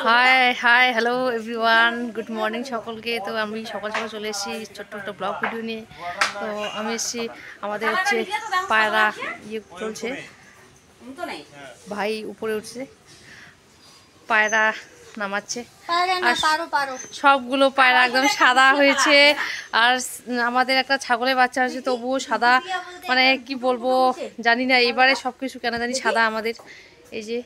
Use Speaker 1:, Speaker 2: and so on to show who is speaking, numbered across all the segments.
Speaker 1: High hi hello everyone, good morning সকলকে। তো আমি সকাল সকাল চলে এসেছি ছোট্ট একটা ব্লগ ভিডিও নিয়ে। তো আমি এসেছি, আমাদের হচ্ছে পায়রা ইয়ে চলছে, ভাই উপরে উঠছে, পায়রা নামাচ্ছে। আর সবগুলো পায়রা একদম সাদা হয়েছে। আর আমাদের একটা ছাগলের বাচ্চা আছে, তবুও সাদা, মানে কি বলবো জানি না, এবারে সব কিছু কেন জানি সাদা আমাদের। এই যে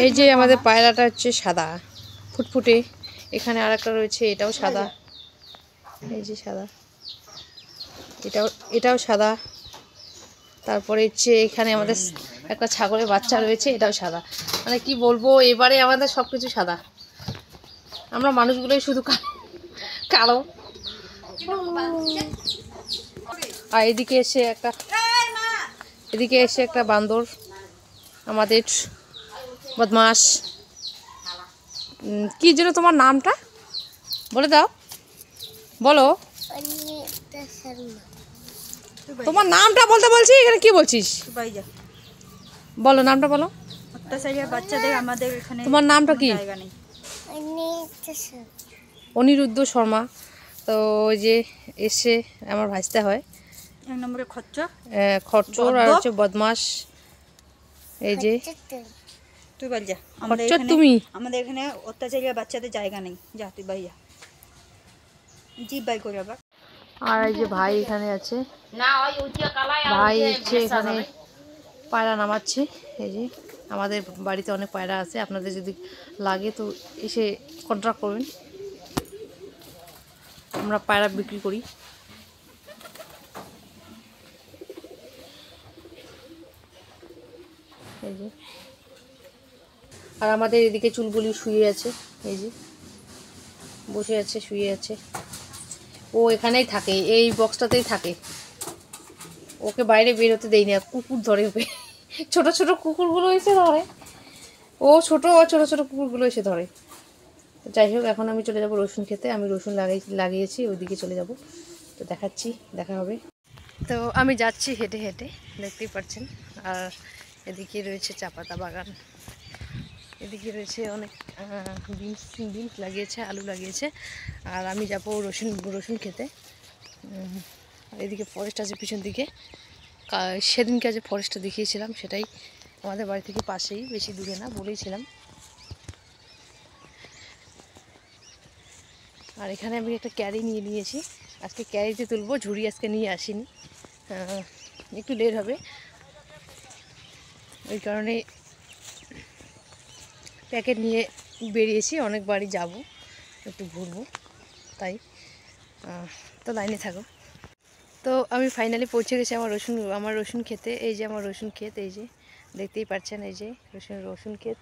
Speaker 1: এই যে আমাদের পায়রাটা হচ্ছে সাদা ফুটফুটে, এখানে আর একটা রয়েছে, এটাও সাদা। এই যে সাদা, এটাও সাদা। তারপরে হচ্ছে এখানে আমাদের একটা ছাগলের বাচ্চা রয়েছে, এটাও সাদা। মানে কি বলবো, এবারে আমাদের সব কিছু সাদা, আমরা মানুষগুলোই শুধু কালো। আর এদিকে এসে একটা বান্দর, আমাদের বদমাস। কি যেন তোমার নামটা বলে দাও, বলো তোমার নামটা বলতে বলছি, এখানে কি বলছিস, বলো নামটা বলো।
Speaker 2: বাচ্চাদের আমাদের এখানে
Speaker 1: তোমার নামটা কি? অনিরুদ্ধ শর্মা। তো ওই যে এসে আমার ভাজতে হয়,
Speaker 2: এক নম্বরে
Speaker 1: খরচর আর হচ্ছে বদমাস। এই যে
Speaker 2: তুই বল যা,
Speaker 1: খরচর তুমি।
Speaker 2: আমাদের এখানে অত্যাচারী বাচ্চাদের জায়গা নেই, যা তুই বাই যা, জিপ বাই করে আবার।
Speaker 1: আর এই যে ভাই এখানে আছে, ভাই হচ্ছে এখানে পায়রা নামাচ্ছে। এই যে আমাদের বাড়িতে অনেক পায়রা আছে, আপনাদের যদি লাগে তো এসে কন্ট্রাক্ট করবেন, আমরা পায়রা বিক্রি করি। এই যে আর আমাদের এদিকে চুলগুলি শুয়ে আছে, এই যে বসে আছে, শুয়ে আছে। ও এখানেই থাকে, এই বক্সটাতেই থাকে, ওকে বাইরে বের হতে দেই না, কুকুর ধরে ওকে। ছোট ছোট কুকুরগুলো এসে ধরে, ও ছোট কুকুরগুলো এসে ধরে। যাই হোক, এখন আমি চলে যাব রসুন খেতে, আমি রসুন লাগিয়েছি, ওইদিকে চলে যাব, তো দেখাচ্ছি, দেখা হবে। তো আমি যাচ্ছি হেঁটে হেঁটে, দেখতেই পাচ্ছেন। আর এদিকে রয়েছে চা পাতা বাগান, এদিকে রয়েছে অনেক বিনস লাগিয়েছে, আলু লাগিয়েছে। আর আমি যাব রসুন খেতে। এদিকে ফরেস্ট আছে পিছন দিকে, সেদিনকে যে ফরেস্টটা দেখিয়েছিলাম সেটাই আমাদের বাড়ি থেকে পাশেই, বেশি দূরে না বলেইছিলাম। আর এখানে আমি একটা ক্যারি নিয়ে নিয়েছি, আজকে ক্যারিতে তুলবো, ঝুড়ি আজকে নিয়ে আসিনি, একটু লেট হবে, ওই কারণে প্যাকেট নিয়ে বেরিয়েছি। অনেক বাড়ি যাব, একটু ঘুরবো, তাই তো লাইনে থাকো। তো আমি ফাইনালি পৌঁছে গেছি আমার রসুন খেতে। এই যে আমার রসুন ক্ষেত, এই যে দেখতেই পাচ্ছেন, এই যে রসুন ক্ষেত।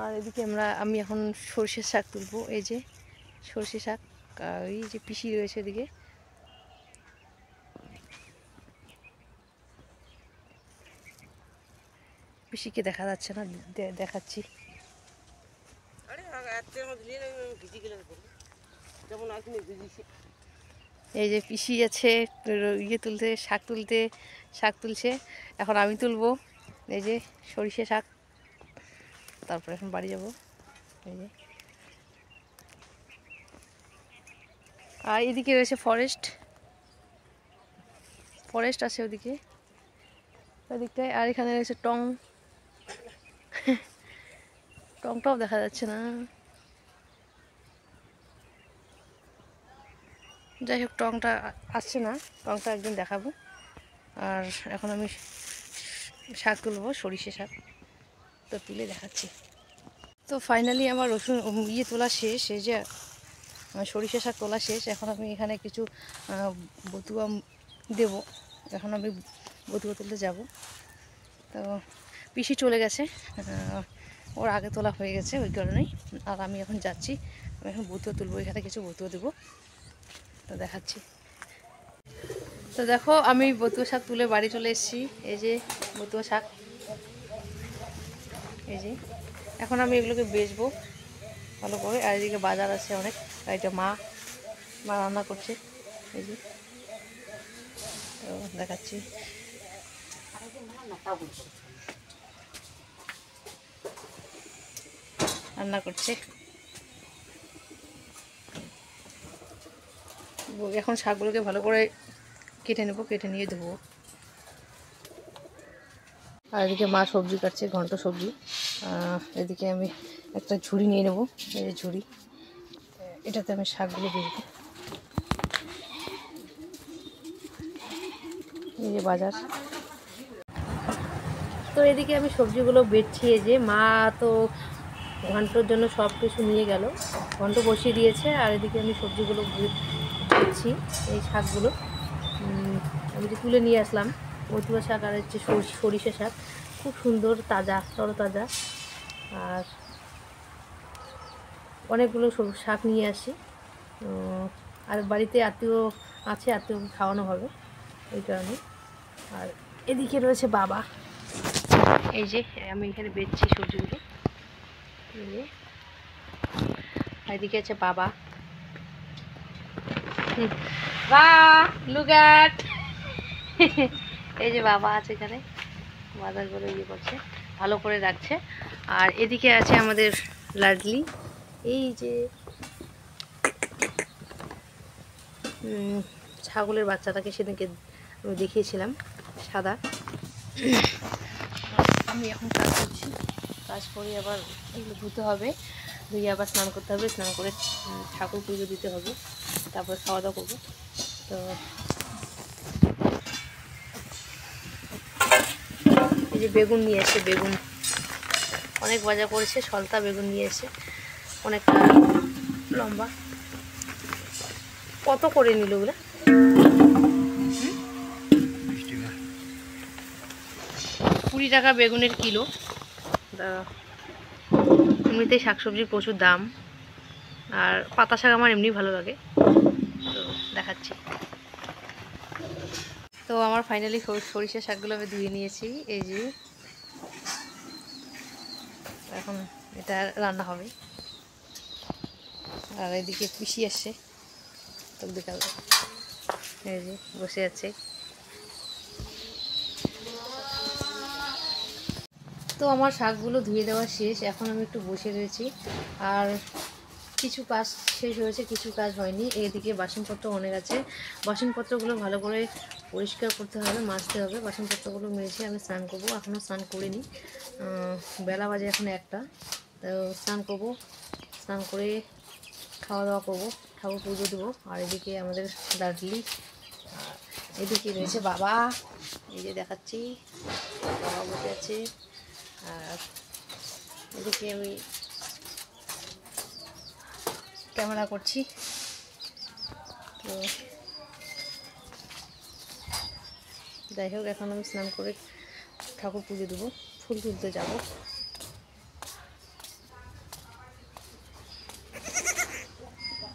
Speaker 1: আর এদিকে আমি এখন সর্ষের শাক তুলবো, এই যে সর্ষে শাক। এই যে পিসি রয়েছে এদিকে, পিসিকে দেখা যাচ্ছে না, দেখাচ্ছি। এই যে পিসি আছে শাক তুলছে, এখন আমি তুলবো। এই যে সরিষা শাক, তারপর এখন বাড়ি যাব। এই যে আর এদিকে রয়েছে ফরেস্ট আছে ওদিকটায়। আর এখানে রয়েছে টংটাও দেখা যাচ্ছে না। যাই হোক, টংটা আসছে না, টংটা একদিন দেখাবো। আর এখন আমি শাক তুলবো, সরিষা শাক, তো তুলে দেখাচ্ছি। তো ফাইনালি আমার রসুন তোলা শেষ, এই যে সরিষা শাক তোলা শেষ। এখন আমি এখানে কিছু বতুয়া দেবো, এখন আমি বতুয়া তুলতে যাব। তো পিসি চলে গেছে, ওর আগে তোলা হয়ে গেছে, ওই কারণেই। আর আমি এখন যাচ্ছি, আমি এখন বতুয়া তুলবো, এখানে কিছু বতুয়া দেবো, তো দেখাচ্ছি। তো দেখো, আমি বতুয়া শাক তুলে বাড়ি চলে এসেছি। এই যে বতুয়া শাক, এই যে এখন আমি এগুলোকে বেচবো ভালো করে। আর এদিকে বাজার আছে অনেক, আর এটা মা রান্না করছে। এই যে তো দেখাচ্ছি। রান্না করছে, এখন শাকগুলোকে ভালো করে কেটে নেবো, কেটে নিয়ে ধোবো। আর এদিকে মা সবজি কাটছে, ঘন্ট সবজি। এদিকে আমি একটা ঝুড়ি নিয়ে নেবো, এই যে ঝুড়ি, এটাতে আমি শাকগুলো বেরবো। এই যে বাজার। তো এদিকে আমি সবজিগুলো বেচছি। এই যে মা তো ঘন্টর জন্য সব কিছু নিয়ে গেল, ঘন্ট বসিয়ে দিয়েছে। আর এদিকে আমি সবজিগুলো বেচছি, এই শাকগুলো আমি যে তুলে নিয়ে আসলাম। বতুয়া শাক আর হচ্ছে সরিষা শাক, খুব সুন্দর, তাজা, তরতাজা। আর অনেকগুলো শাক নিয়ে আসি। আর বাড়িতে আত্মীয় আছে, আত্মীয়কে খাওয়ানো হবে ওই কারণে। আর এদিকে রয়েছে বাবা, এই যে আমি এখানে বেচছি সবজিগুলো। এই যে এদিকে আছে বাবা, লুক অ্যাট এই যে বাবা আছে এখানে, বাজারগুলো ইয়ে করছে, ভালো করে রাখছে। আর এদিকে আছে আমাদের লাডলি, এই যে ছাগলের বাচ্চাটাকে সেদিনকে আমি দেখিয়েছিলাম, সাদা। আমি এখন কাজ করছি, কাজ করে আবার এগুলো ধুতে হবে, ধুয়ে আবার স্নান করতে হবে, স্নান করে ঠাকুর পুজো দিতে হবে, তারপরে খাওয়া দাওয়া করবো। তো এই যে বেগুন নিয়ে এসে, বেগুন অনেক বাজার করেছে, সলতা বেগুন নিয়ে এসে, অনেকটা লম্বা। কত করে নিল ওগুলো? 20 টাকা বেগুনের কিলো। এমনিতেই শাকসবজির প্রচুর দাম, আর পাতা শাক আমার এমনি ভালো লাগে, তো দেখাচ্ছি। তো আমার ফাইনালি সরিষা শাকগুলো আমি ধুয়ে নিয়েছি। এই যে এখন এটা রান্না হবে। আর এদিকে পিসি আসছে, তো বিকাল এই যে বসে আছে। তো আমার শাকগুলো ধুয়ে দেওয়া শেষ, এখন আমি একটু বসে রয়েছি। আর কিছু কাজ শেষ হয়েছে, কিছু কাজ হয়নি। এদিকে বাসনপত্র অনেক আছে, বাসনপত্রগুলো ভালো করে পরিষ্কার করতে হবে, মাজতে হবে। বাসনপত্রগুলো মেজে আমি স্নান করবো, এখনও স্নান করিনি, বেলা বাজে এখন 1টা। তো স্নান করবো, স্নান করে খাওয়া দাওয়া করবো, ঠাকুর পুজো দেবো। আর এদিকে আমাদের দার্জিলিং, আর এদিকে রয়েছে বাবা, এই যে দেখাচ্ছি, বাবা বসে আছে। আর এদিকে আমি ক্যামেরা করছি। তো যাই হোক, এখন আমি স্নান করে ঠাকুর পুজো দেবো, ফুল তুলতে যাব।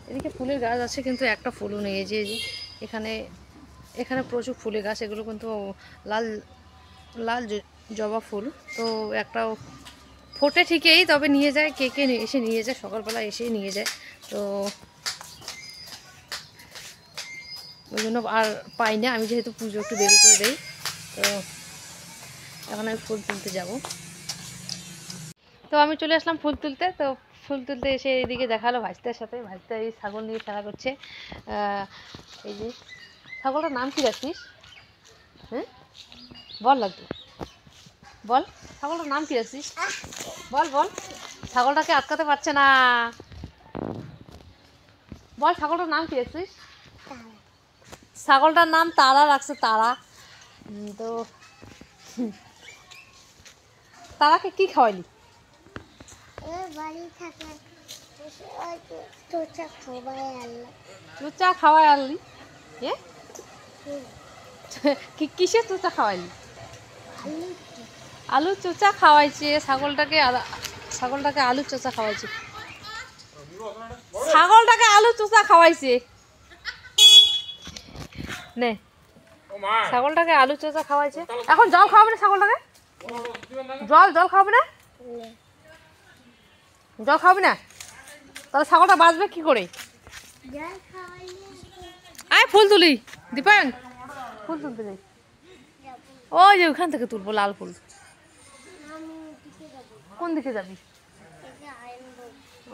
Speaker 1: এদিকে ফুলের গাছ আছে, কিন্তু একটা ফুলও নেই। এই যে এখানে এখানে প্রচুর ফুলের গাছ, এগুলো কিন্তু লাল লাল জবা ফুল। তো একটাও ফোটে ঠিকই, তবে নিয়ে যায় কে কে এসে নিয়ে যায়, সকালবেলা এসেই নিয়ে যায়। তো ওই জন্য আর পাই না, আমি যেহেতু পুজো একটু দেরি করে দেই। তো এখন আমি ফুল তুলতে যাব। তো আমি চলে আসলাম ফুল তুলতে। তো ফুল তুলতে এসে এইদিকে দেখালো ভাজতার সাথে, ভাজতা এই ছাগল নিয়ে খেলা করছে। এই যে ছাগলটার নাম কি রাখিস? হ্যাঁ বল, লাগতো বল, ছাগলটার নাম কি রাখিস? বল বল, ছাগলটাকে আটকাতে পারছে না, বল ছাগলটার নাম কি রাখছিস? ছাগলটার নাম তারা রাখছে, তারা। তো তারাকে কি খাওয়াইলি? চোচা খাওয়াই আনলি? কিসের চোচা খাওয়াইলি? আলু চোচা খাওয়াইছে ছাগলটাকে, ছাগলটাকে আলু চোচা খাওয়াইছে, ছাগলটাকে আলু চোচা খাওয়াইছে। নে, ছাগলটাকে আলু চোচা খাওয়াইছে। এখন জল খাওয়াবে না ছাগলটাকে? জল খাওয়াবে না? জল খাওয়াবে না? তাহলে ছাগলটা বাঁচবে কি করে? আয় ফুল তুলি দীপায়ন, ফুল তুলতে যাই। ওই যে ওখান থেকে তুলবো লাল ফুল। কোন দিকে যাবি?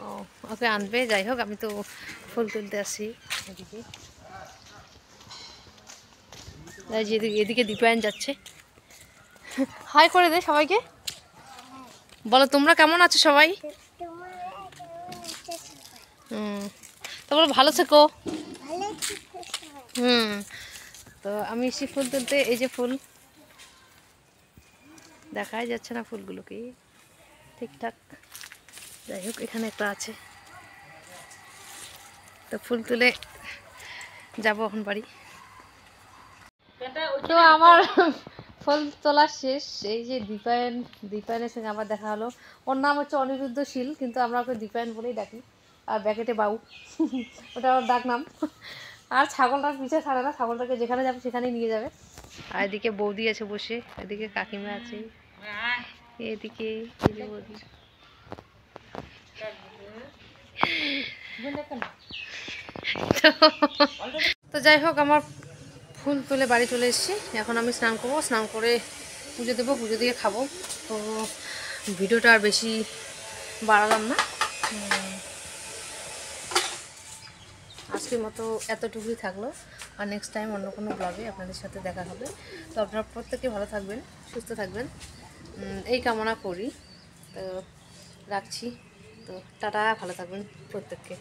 Speaker 1: ও ওকে আনবে, যাই হোক আমি তো ফুল তুলতে আসি এদিকে। এদিকে এদিকে দীপায়ন যাচ্ছে। হাই করে দে সবাইকে, বলো তোমরা কেমন আছো সবাই? তারপরে ভালো থেকো। তো আমি এসে ফুল তুলতে, এই যে ফুল দেখাই যাচ্ছে না ফুলগুলো কি ঠিকঠাক, যাই হোক এখানে একটা আছে। তো ফুল তুলে যাবো এখন বাড়ি। তো আমার ফুল তোলা শেষ। এই যে দীপায়নের সঙ্গে আমার দেখা হলো। ওর নাম হচ্ছে অনিরুদ্ধশীল, কিন্তু আমরা ওকে দীপায়ন বলেই ডাকি। আর ব্যাকেটে বাবু ওটা ওর ডাক নাম। আর ছাগলটার পিছিয়ে ছাড়ে না, ছাগলটাকে যেখানে যাবে সেখানেই নিয়ে যাবে। আর এদিকে বৌদি আছে বসে, এদিকে কাকিমা আছে, এদিকে এই যে বৌদি। তো যাই হোক আমার ফুল তুলে বাড়ি চলে এসেছি। এখন আমি স্নান করবো, স্নান করে পুজো দেবো, পুজো দিয়ে খাবো। তো ভিডিওটা আর বেশি বাড়ালাম না, আজকের মতো এতটুকুই থাকলো। আর নেক্সট টাইম অন্য কোনো ব্লগে আপনাদের সাথে দেখা হবে। তো আপনারা প্রত্যেকে ভালো থাকবেন, সুস্থ থাকবেন, এই কামনা করি। তো রাখছি। তো টাটা, ভালো থাকবেন প্রত্যেককে।